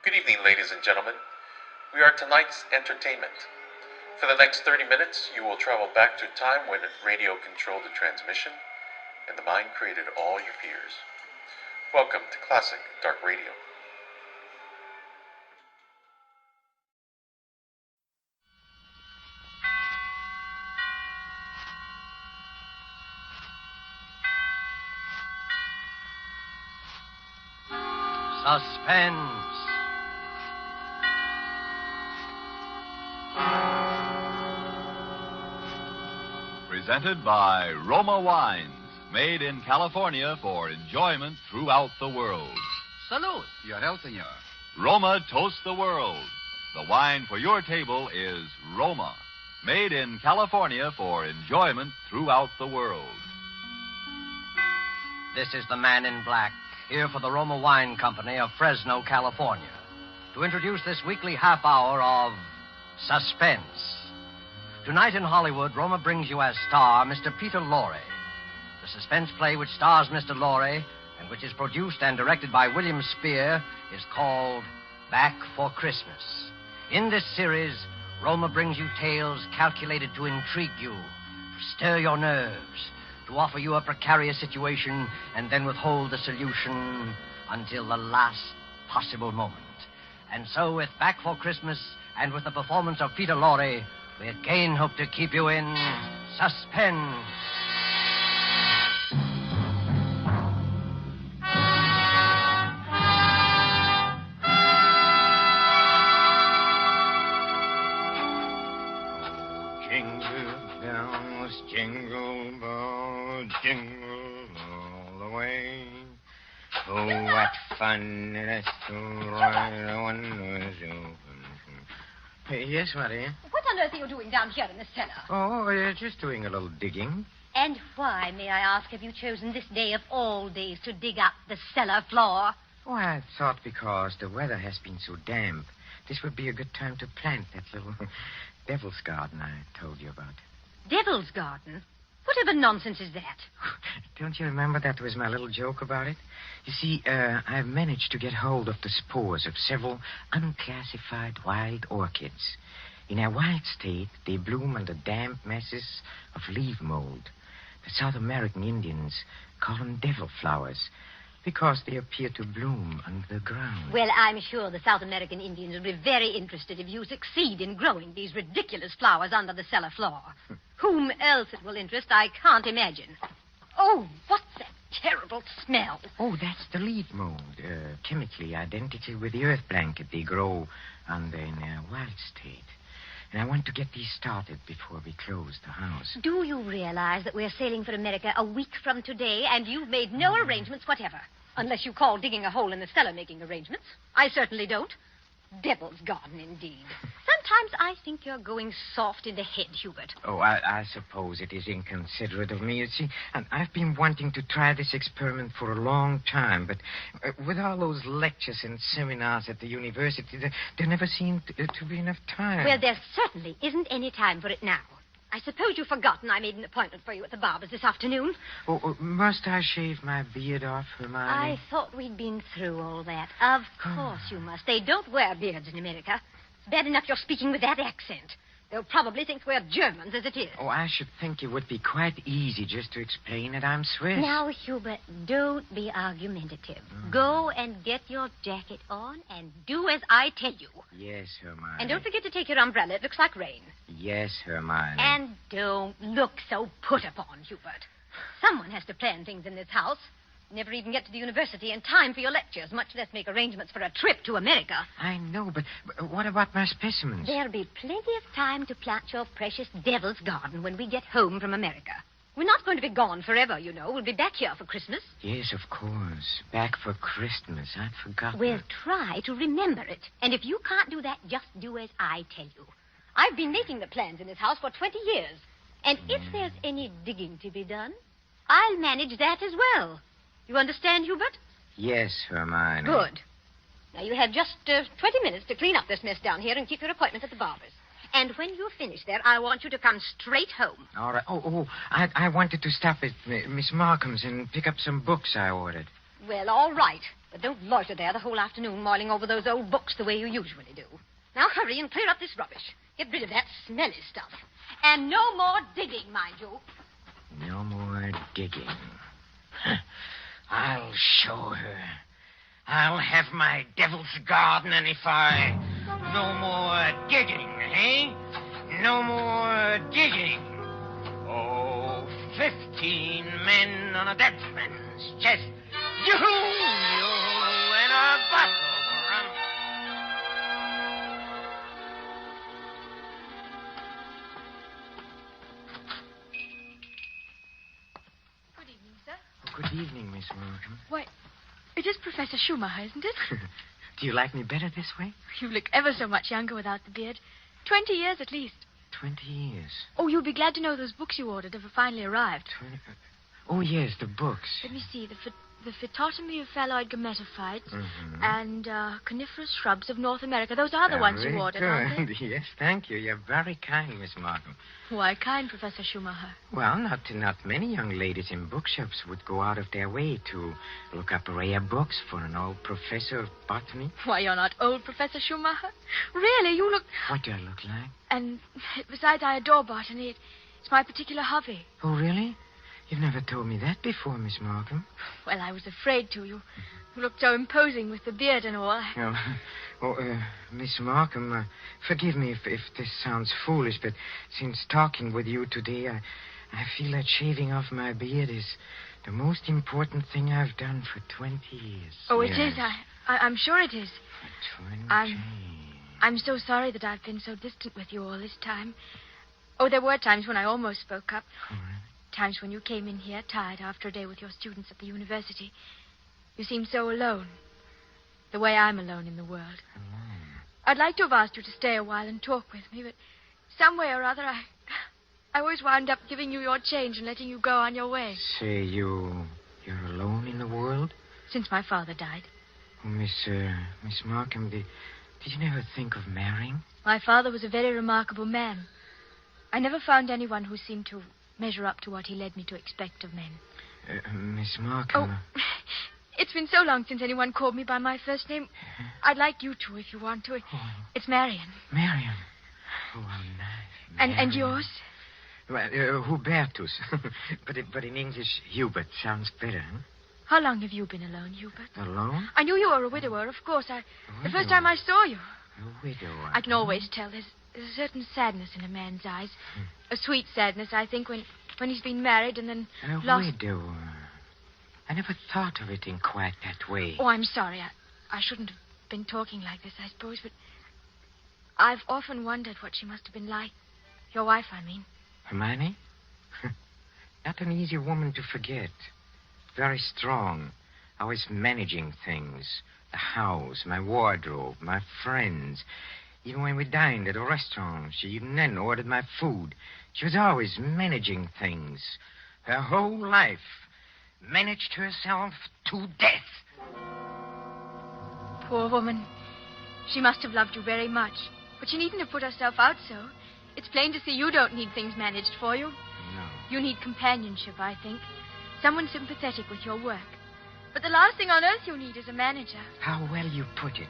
Good evening, ladies and gentlemen. We are tonight's entertainment. For the next 30 minutes, you will travel back to a time when radio controlled the transmission and the mind created all your fears. Welcome to Classic Dark Radio. Suspense. Presented by Roma Wines, made in California for enjoyment throughout the world. Salute. Your health, senor. Roma toasts the world. The wine for your table is Roma, made in California for enjoyment throughout the world. This is the man in black, here for the Roma Wine Company of Fresno, California, to introduce this weekly half hour of Suspense. Tonight in Hollywood, Roma brings you as star Mr. Peter Lorre. The suspense play which stars Mr. Lorre and which is produced and directed by William Spear is called Back for Christmas. In this series, Roma brings you tales calculated to intrigue you, to stir your nerves, to offer you a precarious situation and then withhold the solution until the last possible moment. And so, with Back for Christmas and with the performance of Peter Lorre, we again hope to keep you in suspense. Jingle bells, jingle bells, jingle all the way. Oh, what fun it is to ride a one-horse open. Yes, Maria? What on earth are you doing down here in the cellar? Oh, just doing a little digging. And why, may I ask, have you chosen this day of all days to dig up the cellar floor? Oh, I thought because the weather has been so damp, this would be a good time to plant that little devil's garden I told you about. Devil's garden? Whatever nonsense is that? Don't you remember that was my little joke about it? You see, I've managed to get hold of the spores of several unclassified wild orchids. In a wild state, they bloom under damp masses of leaf mold. The South American Indians call them devil flowers because they appear to bloom under the ground. Well, I'm sure the South American Indians will be very interested if you succeed in growing these ridiculous flowers under the cellar floor. Whom else it will interest, I can't imagine. Oh, what's that terrible smell? Oh, that's the leaf mold, chemically identical with the earth blanket they grow under in a wild state. And I want to get these started before we close the house. Do you realize that we're sailing for America a week from today, and you've made no arrangements whatever? Unless you call digging a hole in the cellar making arrangements. I certainly don't. Devil's garden, indeed. Sometimes I think you're going soft in the head, Hubert. Oh, I suppose it is inconsiderate of me, you see. And I've been wanting to try this experiment for a long time, but with all those lectures and seminars at the university, there never seemed to be enough time. Well, there certainly isn't any time for it now. I suppose you've forgotten I made an appointment for you at the barber's this afternoon. Oh, must I shave my beard off, Hermione? I thought we'd been through all that. Of course you must. They don't wear beards in America. It's bad enough you're speaking with that accent. They'll probably think we're Germans as it is. Oh, I should think it would be quite easy just to explain that I'm Swiss. Now, Hubert, don't be argumentative. Go and get your jacket on and do as I tell you. Yes, Hermione. And don't forget to take your umbrella. It looks like rain. Yes, Hermione. And don't look so put upon, Hubert. Someone has to plan things in this house. Never even get to the university in time for your lectures, much less make arrangements for a trip to America. I know, but what about my specimens? There'll be plenty of time to plant your precious devil's garden when we get home from America. We're not going to be gone forever, you know. We'll be back here for Christmas. Yes, of course. Back for Christmas. I'd forgotten. We'll try to remember it. And if you can't do that, just do as I tell you. I've been making the plans in this house for 20 years. And if there's any digging to be done, I'll manage that as well. You understand, Hubert? Yes, Hermione. Good. Now, you have just 20 minutes to clean up this mess down here and keep your appointment at the barber's. And when you're finished there, I want you to come straight home. All right. I wanted to stop at Miss Markham's and pick up some books I ordered. Well, all right. But don't loiter there the whole afternoon mulling over those old books the way you usually do. Now hurry and clear up this rubbish. Get rid of that smelly stuff. And no more digging, mind you. No more digging. I'll show her. I'll have my devil's garden, and if I... No more digging, eh? No more digging. Oh, 15 men on a dead man's chest. Yoo-hoo, and a bottle of rum. Good evening, sir. Oh, good evening, Miss Morgan. Why, it is Professor Schumacher, isn't it? Do you like me better this way? You look ever so much younger without the beard. 20 years at least. 20 years. Oh, you'll be glad to know those books you ordered have finally arrived. Oh, yes, the books. Let me see. The phytotomy of phalloid gametophytes and coniferous shrubs of North America. Those are the ones you ordered, aren't they? Yes, thank you. You're very kind, Miss Markham. Why kind, Professor Schumacher? Well, not many young ladies in bookshops would go out of their way to look up rare books for an old professor of botany. Why, you're not old, Professor Schumacher. Really, you look... What do I look like? And besides, I adore botany. It's my particular hobby. Oh, really? You've never told me that before, Miss Markham. Well, I was afraid to. You looked so imposing with the beard and all. Miss Markham, forgive me if this sounds foolish, but since talking with you today, I feel that shaving off my beard is the most important thing I've done for 20 years. Oh, it is. I'm sure it is. 20. I'm so sorry that I've been so distant with you all this time. Oh, there were times when I almost spoke up. All right. Times when you came in here tired after a day with your students at the university. You seemed so alone. The way I'm alone in the world. Alone? I'd like to have asked you to stay a while and talk with me, but some way or other I always wound up giving you your change and letting you go on your way. Say, you're alone in the world? Since my father died. Oh, Miss Markham, did you never think of marrying? My father was a very remarkable man. I never found anyone who seemed to measure up to what he led me to expect of men. Miss Markham... Oh, it's been so long since anyone called me by my first name. I'd like you to, if you want to. It's Marion. Marion. Oh, how nice. And yours? Well, Hubertus. but in English, Hubert sounds better, huh? How long have you been alone, Hubert? Alone? I knew you were a widower, of course. The first time I saw you. A widower. I can always tell. There's a certain sadness in a man's eyes. A sweet sadness, I think, when he's been married and then A lost... widower. I never thought of it in quite that way. Oh, I'm sorry. I shouldn't have been talking like this, I suppose, but I've often wondered what she must have been like. Your wife, I mean. Hermione? Not an easy woman to forget. Very strong. Always managing things. The house, my wardrobe, my friends. Even when we dined at a restaurant, she even then ordered my food. She was always managing things. Her whole life. Managed herself to death. Poor woman. She must have loved you very much. But she needn't have put herself out so. It's plain to see you don't need things managed for you. No. You need companionship, I think. Someone sympathetic with your work. But the last thing on earth you need is a manager. How well you put it.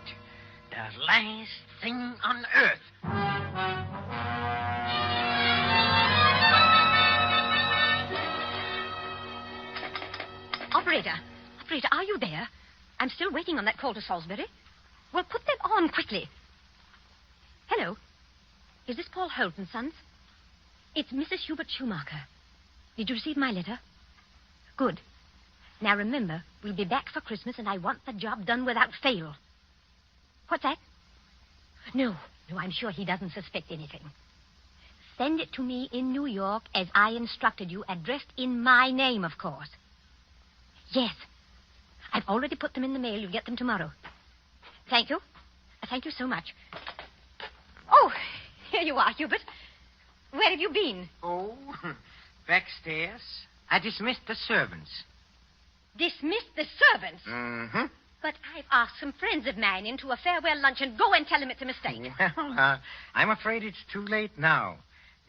The last thing on earth. Operator, are you there? I'm still waiting on that call to Salisbury. Well, put them on quickly. Hello. Is this Paul Holt and Sons? It's Mrs. Hubert Schumacher. Did you receive my letter? Good. Now remember, we'll be back for Christmas, and I want the job done without fail. What's that? No, I'm sure he doesn't suspect anything. Send it to me in New York as I instructed you, addressed in my name, of course. Yes. I've already put them in the mail. You'll get them tomorrow. Thank you. Thank you so much. Oh, here you are, Hubert. Where have you been? Oh, backstairs. I dismissed the servants. Dismissed the servants? Mm-hmm. But I've asked some friends of mine into a farewell luncheon. Go and tell them it's a mistake. Well, I'm afraid it's too late now.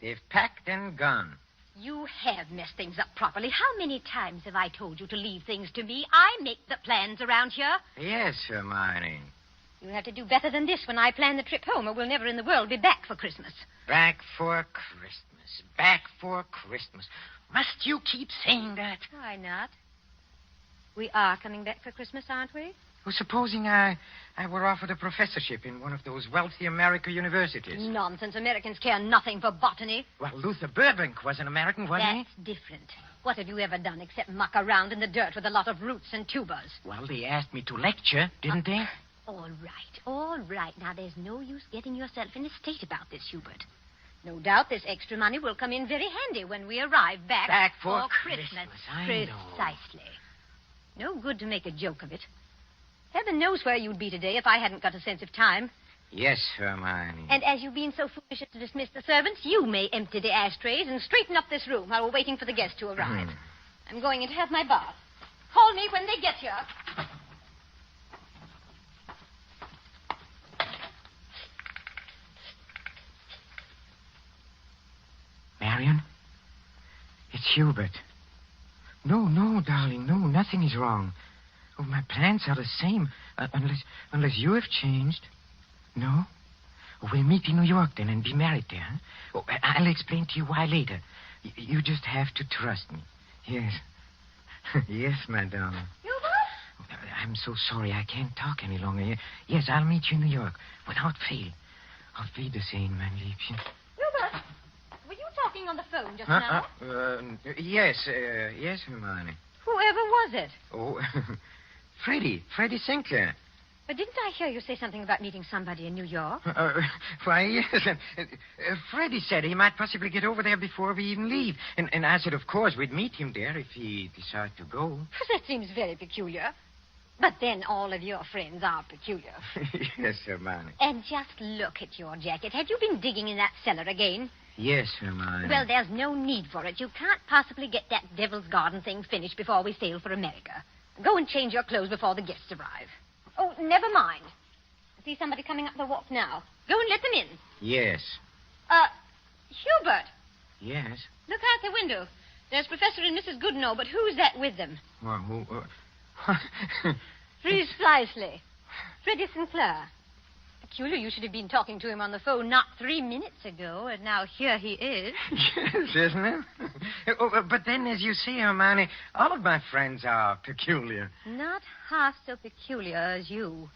They've packed and gone. You have messed things up properly. How many times have I told you to leave things to me? I make the plans around here. Yes, Hermione. You'll have to do better than this when I plan the trip home, or we'll never in the world be back for Christmas. Back for Christmas. Back for Christmas. Must you keep saying that? Why not? We are coming back for Christmas, aren't we? Well, supposing I were offered a professorship in one of those wealthy American universities. Nonsense. Americans care nothing for botany. Well, Luther Burbank was an American, wasn't he? That's different. What have you ever done except muck around in the dirt with a lot of roots and tubers? Well, they asked me to lecture, didn't they? All right. Now, there's no use getting yourself in a state about this, Hubert. No doubt this extra money will come in very handy when we arrive back for Christmas. I know. Precisely. No good to make a joke of it. Heaven knows where you'd be today if I hadn't got a sense of time. Yes, Hermione. And as you've been so foolish as to dismiss the servants, you may empty the ashtrays and straighten up this room while we're waiting for the guests to arrive. I'm going in to have my bath. Call me when they get here. Marion? It's Hubert. No, darling. No, nothing is wrong. Oh, my plans are the same, unless you have changed. No? Oh, we'll meet in New York then and be married there. Huh? Oh, I'll explain to you why later. You just have to trust me. Yes. Yes, my darling. Hubert? Oh, I'm so sorry I can't talk any longer. Yes, I'll meet you in New York without fail. Auf Wiedersehen, mein Liebchen. Hubert, were you talking on the phone just now? Yes, Hermione. Whoever was it? Oh, Freddie Sinclair. But didn't I hear you say something about meeting somebody in New York? Why, yes. Freddie said he might possibly get over there before we even leave. And I said, of course, we'd meet him there if he decided to go. That seems very peculiar. But then all of your friends are peculiar. Yes, Hermione. And just look at your jacket. Have you been digging in that cellar again? Yes, Hermione. Well, there's no need for it. You can't possibly get that Devil's Garden thing finished before we sail for America. Go and change your clothes before the guests arrive. Oh, never mind. I see somebody coming up the walk now. Go and let them in. Yes. Hubert. Yes? Look out the window. There's Professor and Mrs. Goodenough, but who's that with them? Well, who... Precisely. Freddie Sinclair. Peculiar you should have been talking to him on the phone not 3 minutes ago, and now here he is. Yes, isn't it? But then, as you see, Hermione, all of my friends are peculiar. Not half so peculiar as you.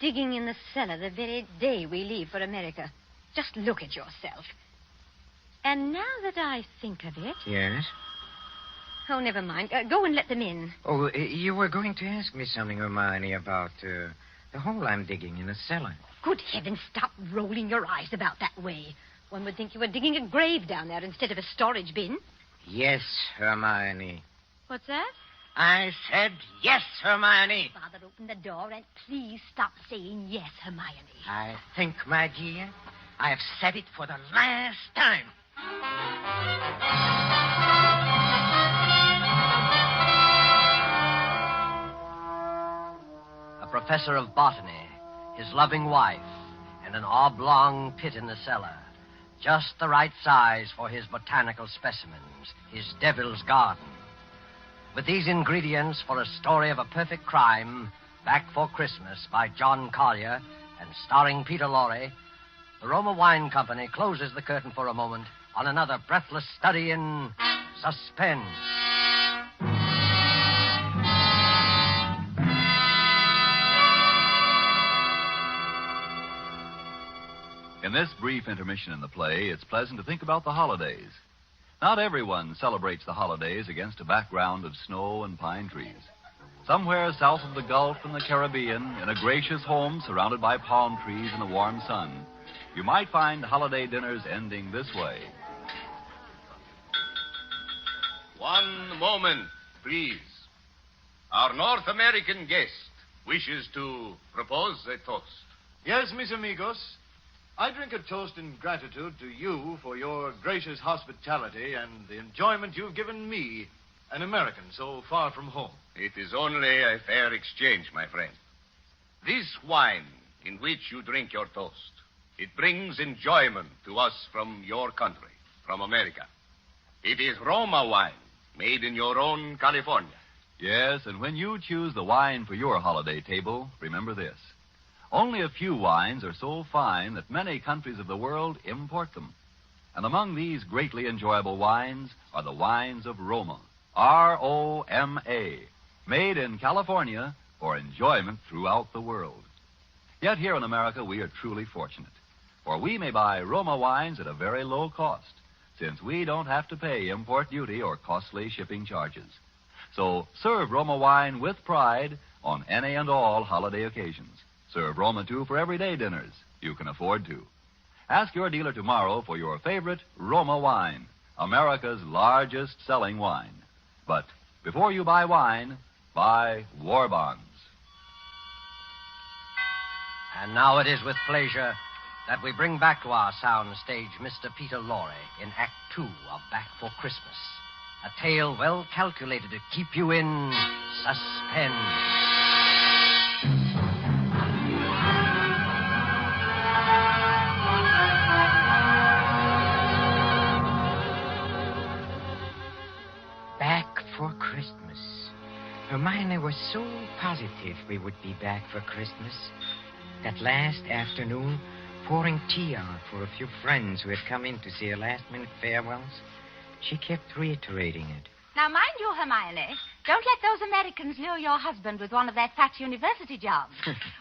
Digging in the cellar the very day we leave for America. Just look at yourself. And now that I think of it... Yes? Oh, never mind. Go and let them in. Oh, you were going to ask me something, Hermione, about the hole I'm digging in the cellar. Good heavens, stop rolling your eyes about that way. One would think you were digging a grave down there instead of a storage bin. Yes, Hermione. What's that? I said yes, Hermione. Father, open the door and please stop saying yes, Hermione. I think, my dear, I have said it for the last time. A professor of botany, his loving wife, and an oblong pit in the cellar. Just the right size for his botanical specimens, his devil's garden. With these ingredients for a story of a perfect crime, Back for Christmas by John Collier and starring Peter Lorre, the Roma Wine Company closes the curtain for a moment on another breathless study in suspense. In this brief intermission in the play, it's pleasant to think about the holidays. Not everyone celebrates the holidays against a background of snow and pine trees. Somewhere south of the Gulf and the Caribbean, in a gracious home surrounded by palm trees and the warm sun, you might find holiday dinners ending this way. One moment, please. Our North American guest wishes to propose a toast. Yes, mis amigos. I drink a toast in gratitude to you for your gracious hospitality and the enjoyment you've given me, an American so far from home. It is only a fair exchange, my friend. This wine in which you drink your toast, it brings enjoyment to us from your country, from America. It is Roma wine, made in your own California. Yes, and when you choose the wine for your holiday table, remember this. Only a few wines are so fine that many countries of the world import them. And among these greatly enjoyable wines are the wines of Roma, R-O-M-A, made in California for enjoyment throughout the world. Yet here in America, we are truly fortunate, for we may buy Roma wines at a very low cost, since we don't have to pay import duty or costly shipping charges. So serve Roma wine with pride on any and all holiday occasions. Serve Roma, too, for everyday dinners you can afford to. Ask your dealer tomorrow for your favorite Roma wine, America's largest selling wine. But before you buy wine, buy war bonds. And now it is with pleasure that we bring back to our sound stage Mr. Peter Lorre in Act 2 of Back for Christmas. A tale well calculated to keep you in suspense. Back for Christmas. Hermione was so positive we would be back for Christmas. That last afternoon, pouring tea out for a few friends who had come in to say her last-minute farewells, she kept reiterating it. Now, mind you, Hermione, don't let those Americans lure your husband with one of their fat university jobs.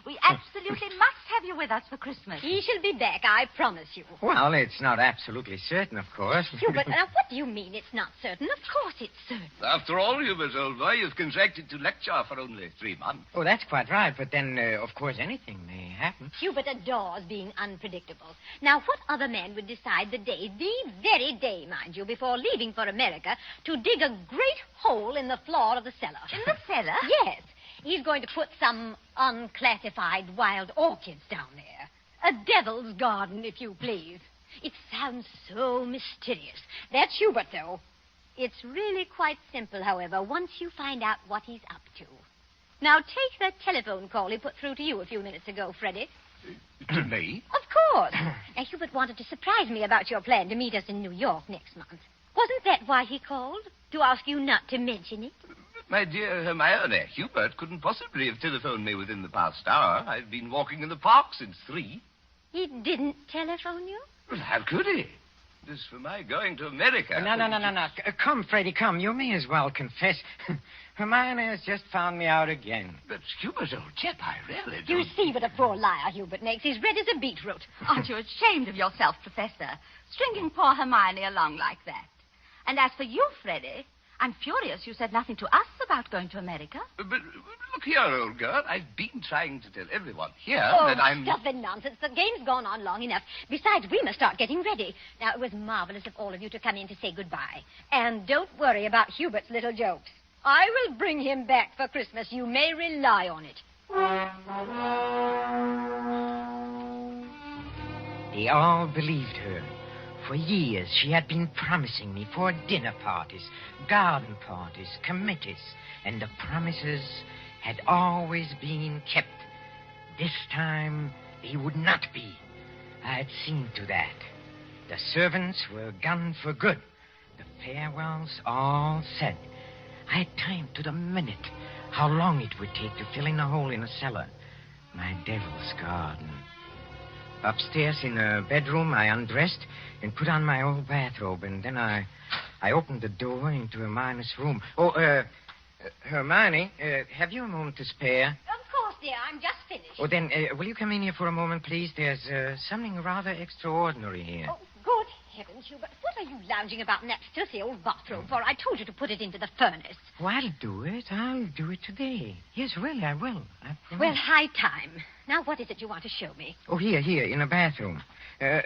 We absolutely must have you with us for Christmas. He shall be back, I promise you. Well, it's not absolutely certain, of course. Hubert, now what do you mean it's not certain? Of course it's certain. After all, Hubert, old boy, you've contracted to lecture for only 3 months. Oh, that's quite right, but then, of course, anything may happen. Hubert adores being unpredictable. Now, what other man would decide the very day, mind you, before leaving for America, to dig a great hole in the floor of the cellar? In the cellar? Yes. He's going to put some unclassified wild orchids down there. A devil's garden, if you please. It sounds so mysterious. That's Hubert, though. It's really quite simple, however, once you find out what he's up to. Now, take that telephone call he put through to you a few minutes ago, Freddie. To me? Of course. Now, Hubert wanted to surprise me about your plan to meet us in New York next month. Wasn't that why he called? To ask you not to mention it? My dear Hermione, Hubert couldn't possibly have telephoned me within the past hour. I've been walking in the park since 3. He didn't telephone you? Well, how could he? As for my going to America... No. Come, Freddie, come. You may as well confess. Hermione has just found me out again. But, Hubert, old chap, I really don't... You see what a poor liar Hubert makes. He's red as a beetroot. Aren't you ashamed of yourself, Professor? Stringing poor Hermione along like that. And as for you, Freddie, I'm furious you said nothing to us about going to America. But look here, old girl. I've been trying to tell everyone here Oh, that I'm... stuff and nonsense. The game's gone on long enough. Besides, we must start getting ready. Now, it was marvelous of all of you to come in to say goodbye. And don't worry about Hubert's little jokes. I will bring him back for Christmas. You may rely on it. They all believed her. For years, she had been promising me for dinner parties, garden parties, committees, and the promises had always been kept. This time, they would not be. I had seen to that. The servants were gone for good. The farewells all said. I had timed to the minute how long it would take to fill in a hole in the cellar. My devil's garden. Upstairs in a bedroom, I undressed and put on my old bathrobe, and then I opened the door into Hermione's room. Hermione, have you a moment to spare? Of course, dear. I'm just finished. Oh, then, will you come in here for a moment, please? There's something rather extraordinary here. Oh, good heavens, Hubert. What are you lounging about in that filthy old bathrobe for? I told you to put it into the furnace. Oh, I'll do it. I'll do it today. Yes, really, I will. I promise. Well, high time. Now, what is it you want to show me? Oh, here, in the bathroom.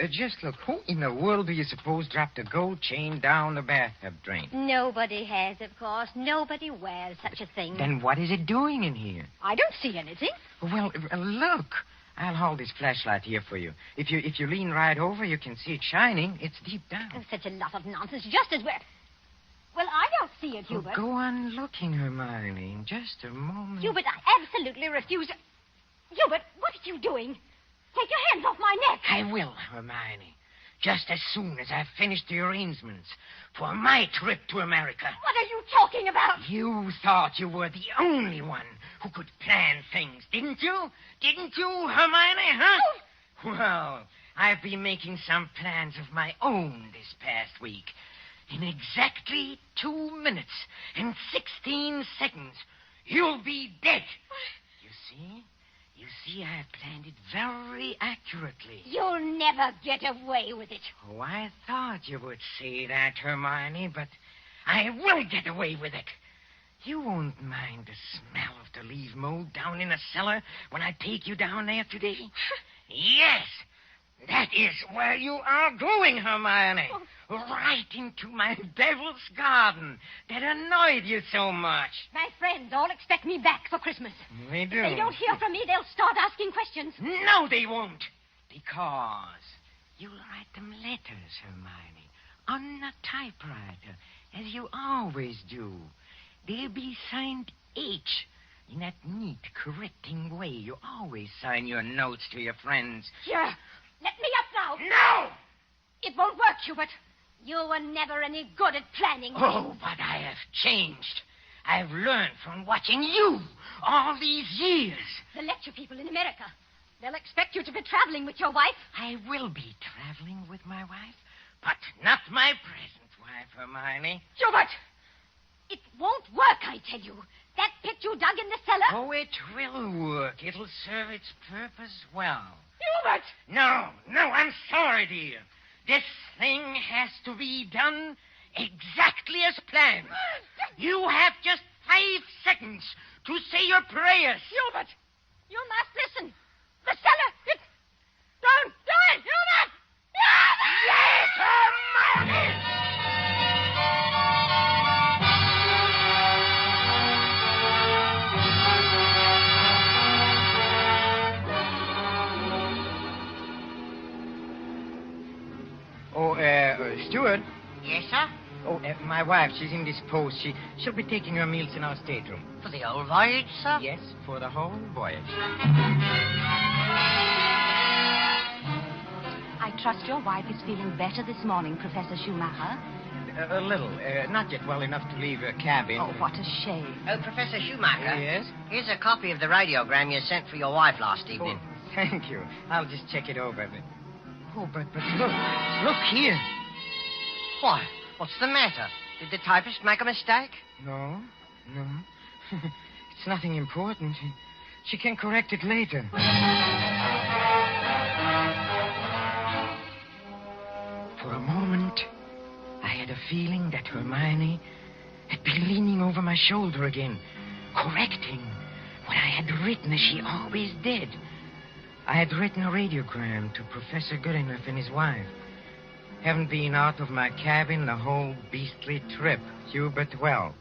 Just look. Who in the world do you suppose dropped a gold chain down the bathtub drain? Nobody has, of course. Nobody wears such a thing. Then what is it doing in here? I don't see anything. Well, look. I'll hold this flashlight here for you. If you lean right over, you can see it shining. It's deep down. Oh, such a lot of nonsense. Just as well. Well, I don't see it, Hubert. Go on looking, Hermione. In just a moment. Hubert, I absolutely refuse. Hubert, what are you doing? Take your hands off my neck. I will, Hermione. just as soon as I've finished the arrangements for my trip to America. What are you talking about? You thought you were the only one who could plan things, didn't you? Didn't you, Hermione, huh? Well, I've been making some plans of my own this past week. In exactly 2 minutes and 16 seconds, you'll be dead. You see? You see, I've planned it very accurately. You'll never get away with it. Oh, I thought you would say that, Hermione, but I will get away with it. You won't mind the smell of the leaf mold down in the cellar when I take you down there today? Yes, that is where you are going, Hermione. Right into my devil's garden that annoyed you so much. My friends all expect me back for Christmas. They do. If they don't hear from me, they'll start asking questions. No, they won't. Because you'll write them letters, Hermione, on a typewriter, as you always do. They'll be signed H, in that neat, correcting way you always sign your notes to your friends. Here, let me up now. No! It won't work, Hubert. You were never any good at planning. Oh, but I have changed. I've learned from watching you all these years. The lecture people in America. They'll expect you to be traveling with your wife. I will be traveling with my wife, but not my present wife, Hermione. Hubert! It won't work, I tell you. That pit you dug in the cellar... Oh, it will work. It'll serve its purpose well. Hubert! No, I'm sorry, dear. This thing has to be done exactly as planned. You have just 5 seconds to say your prayers. Hubert, you must listen. The cellar, it... Don't do it, Hubert! Yes, Hermione! Steward? Yes, sir? Oh, my wife, she's indisposed. She'll be taking her meals in our stateroom. For the old voyage, sir? Yes, for the whole voyage. I trust your wife is feeling better this morning, Professor Schumacher. A little. Not yet well enough to leave her cabin. Oh, what a shame. Professor Schumacher. Yes? Here's a copy of the radiogram you sent for your wife last evening. Oh, thank you. I'll just check it over. But look here. What? What's the matter? Did the typist make a mistake? No. It's nothing important. She can correct it later. For a moment, I had a feeling that Hermione had been leaning over my shoulder again, correcting what I had written as she always did. I had written a radiogram to Professor Goodenough and his wife. Haven't been out of my cabin the whole beastly trip, Hubert. Well,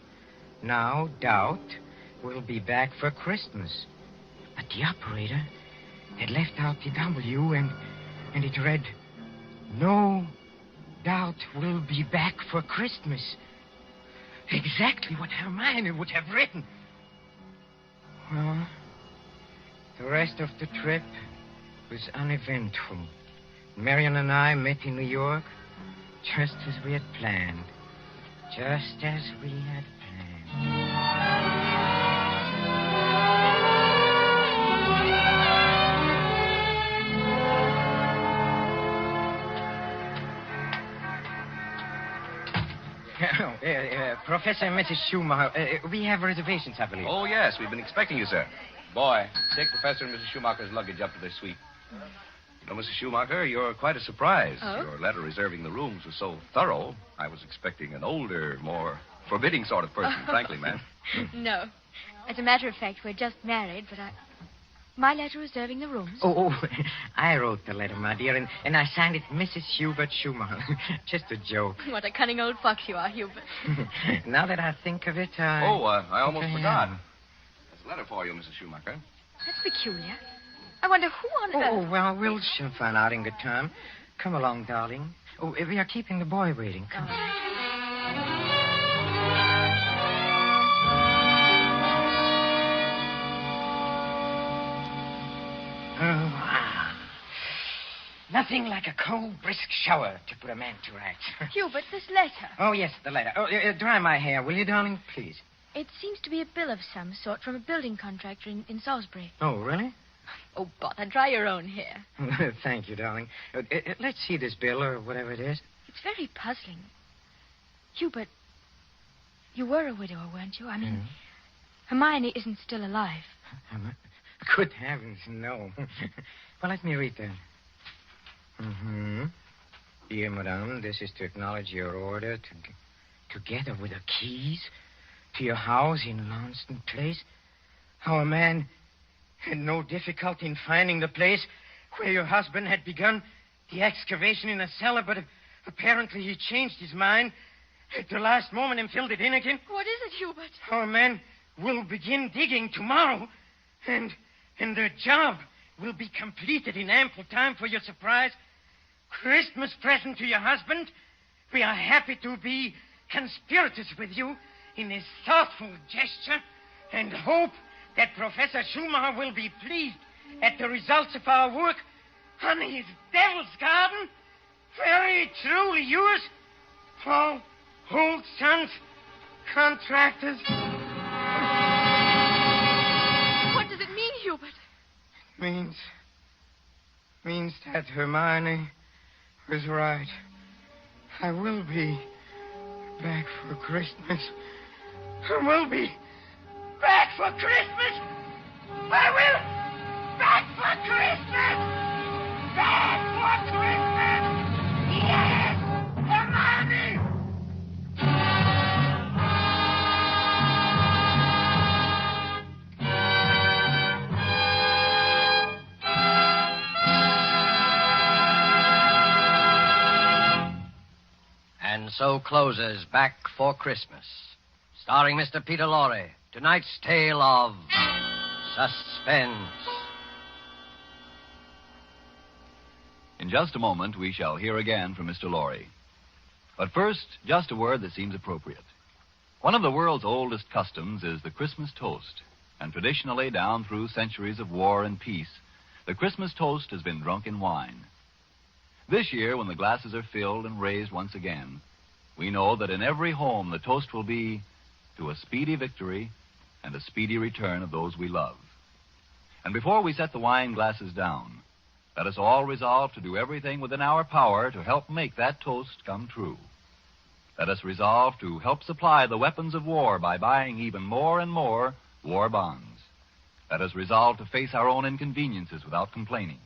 now doubt we'll be back for Christmas. But the operator had left out the W, and it read, "No doubt we'll be back for Christmas." Exactly what Hermione would have written. Well, the rest of the trip was uneventful. Marion and I met in New York just as we had planned. Just as we had planned. Professor and Mrs. Schumacher, we have reservations, I believe. Oh, yes. We've been expecting you, sir. Boy, take Professor and Mrs. Schumacher's luggage up to their suite. You know, Mrs. Schumacher, you're quite a surprise. Oh? Your letter reserving the rooms was so thorough, I was expecting an older, more forbidding sort of person, frankly, ma'am. No. As a matter of fact, we're just married, but my letter reserving the rooms. Oh, I wrote the letter, my dear, and I signed it Mrs. Hubert Schumacher. Just a joke. What a cunning old fox you are, Hubert. Now that I think of it, I almost think I forgot. am. There's a letter for you, Mrs. Schumacher. That's peculiar. I wonder who on earth... Oh, well, we'll soon find out in good time. Come along, darling. Oh, we are keeping the boy waiting. Come. Nothing like a cold, brisk shower to put a man to rights. Hubert, this letter. Oh, yes, the letter. Oh, dry my hair, will you, darling? Please. It seems to be a bill of some sort from a building contractor in Salisbury. Oh, really? Oh, bother, dry your own hair. Thank you, darling. Let's see this bill, or whatever it is. It's very puzzling. Hubert, you were a widower, weren't you? I mean, Hermione isn't still alive. Good heavens, no. Well, let me read that. Dear Madame, this is to acknowledge your order together with the keys to your house in Launceston Place. Our man had no difficulty in finding the place where your husband had begun the excavation in the cellar, but apparently he changed his mind at the last moment and filled it in again. What is it, Hubert? Our man will begin digging tomorrow, and the job will be completed in ample time for your surprise Christmas present to your husband. We are happy to be conspirators with you in this thoughtful gesture and hope that Professor Schumacher will be pleased at the results of our work on his Devil's Garden. Very truly yours, Paul Holt Sons, Contractors. What does it mean, Hubert? Means that Hermione was right. I will be back for Christmas. I will be back for Christmas. I will back for Christmas. Back for Christmas. Yes, Hermione. And so closes Back for Christmas, starring Mr. Peter Lorre. Tonight's tale of Suspense. In just a moment, we shall hear again from Mr. Lorre. But first, just a word that seems appropriate. One of the world's oldest customs is the Christmas toast. And traditionally, down through centuries of war and peace, the Christmas toast has been drunk in wine. This year, when the glasses are filled and raised once again, we know that in every home the toast will be to a speedy victory and a speedy return of those we love. And before we set the wine glasses down, let us all resolve to do everything within our power to help make that toast come true. Let us resolve to help supply the weapons of war by buying even more and more war bonds. Let us resolve to face our own inconveniences without complaining.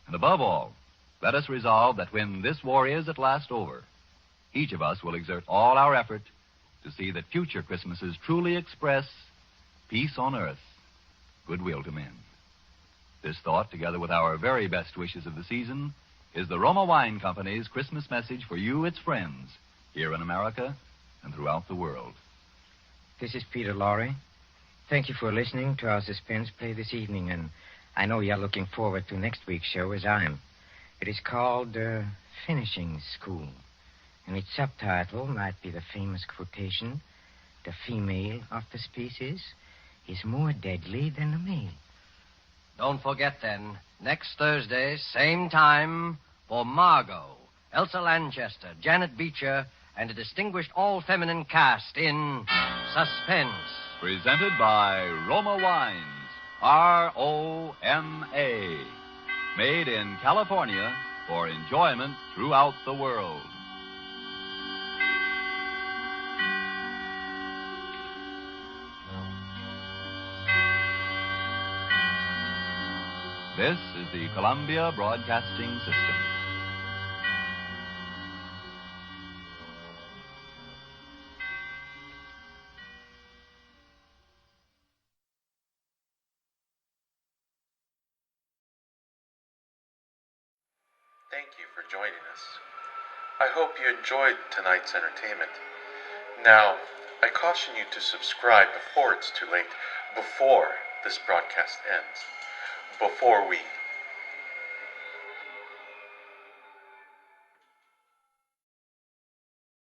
And above all, let us resolve that when this war is at last over, each of us will exert all our effort to see that future Christmases truly express peace on earth, goodwill to men. This thought, together with our very best wishes of the season, is the Roma Wine Company's Christmas message for you, its friends, here in America and throughout the world. This is Peter Lorre. Thank you for listening to our suspense play this evening, and I know you're looking forward to next week's show as I am. It is called Finishing School, and its subtitle might be the famous quotation, "The female of the species is more deadly than the male." Don't forget, then, next Thursday, same time, for Margot, Elsa Lanchester, Janet Beecher, and a distinguished all-feminine cast in Suspense. Presented by Roma Wines, R-O-M-A. Made in California for enjoyment throughout the world. This is the Columbia Broadcasting System. Thank you for joining us. I hope you enjoyed tonight's entertainment. Now, I caution you to subscribe before it's too late, before this broadcast ends, before we